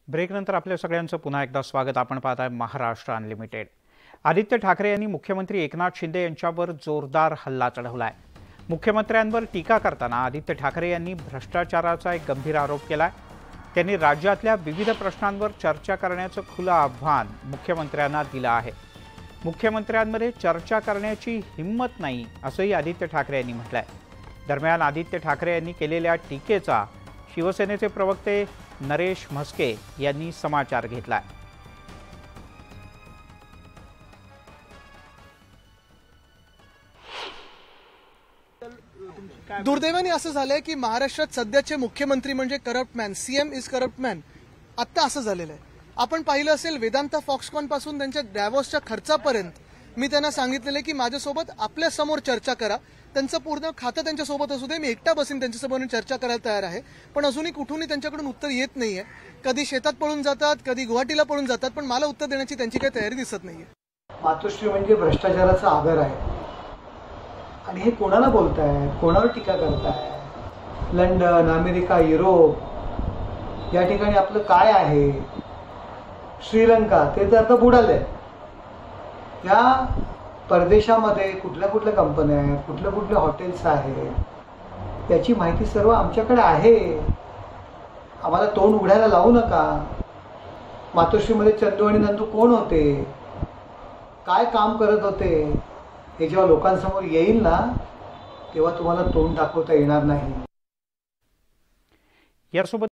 ब्रेकनंतर आपल्या सगळ्यांचं पुन्हा एकदा स्वागत। आपण पाहत आहे महाराष्ट्र अनलिमिटेड। आदित्य ठाकरे यांनी मुख्यमंत्री एकनाथ शिंदे यांच्यावर जोरदार हल्ला चढवलाय। मुख्यमंत्र्यांवर टीका करताना आदित्य ठाकरे यांनी भ्रष्टाचाराचा एक गंभीर आरोप केलाय। त्यांनी राज्यातल्या विविध प्रश्नांवर चर्चा करण्याचं खुलं आव्हान मुख्यमंत्र्यांना दिलं आहे। मुख्यमंत्र्यांमध्ये चर्चा करण्याची हिंमत नाही असंही आदित्य ठाकरे यांनी म्हटलंय। दरम्यान आदित्य ठाकरे यांनी केलेल्या टीकेचा शिवसेनेचे प्रवक्ते नरेश म्हस्के यांनी समाचार घेतलाय। दुर्दैवाने असं झालंय की महाराष्ट्रात सध्याचे मुख्यमंत्री म्हणजे corrupt man, CM is corrupt man. आता असं झालेलं आहे। आपण पाहिलं असेल वेदांता फॉक्सकॉन पासून त्यांच्या डॅव्होसच्या खर्चापर्यंत मी त्यांना सांगितलेलं की माझ्यासोबत आपल्या समोर चर्चा करा, त्यांचं पूर्ण खातं त्यांच्यासोबत असू दे, मी एकटा बसीन त्यांच्यासोबत चर्चा करायला तयार आहे। पण अजूनही कुठूनही त्यांच्याकडून उत्तर येत नाहीये। कधी शेतात पळून जातात, कधी गुवाहाटीला पळून जातात, पण मला उत्तर देण्याची त्यांची काही तयारी दिसत नाहीये। मातोश्री म्हणजे भ्रष्टाचाराचा आगर आहे आणि हे कोणाला बोलताय, कोणावर टीका करताय? लंडन, अमेरिका, युरोप या ठिकाणी आपलं काय आहे? श्रीलंका ते तर आता बुडाले। या परदेशामध्ये कुठल्या कुठल्या कंपन्या आहेत, कुठल्या कुठल्या हॉटेल्स आहेत, याची माहिती सर्व आमच्याकडे आहे। आम्हाला तोंड उघडायला लावू नका। मातोश्रीमध्ये चंदू आणि नंदू कोण होते, काय काम करत होते, हे जेव्हा लोकांसमोर येईल ना तेव्हा तुम्हाला तोंड दाखवता येणार नाही। यासोबत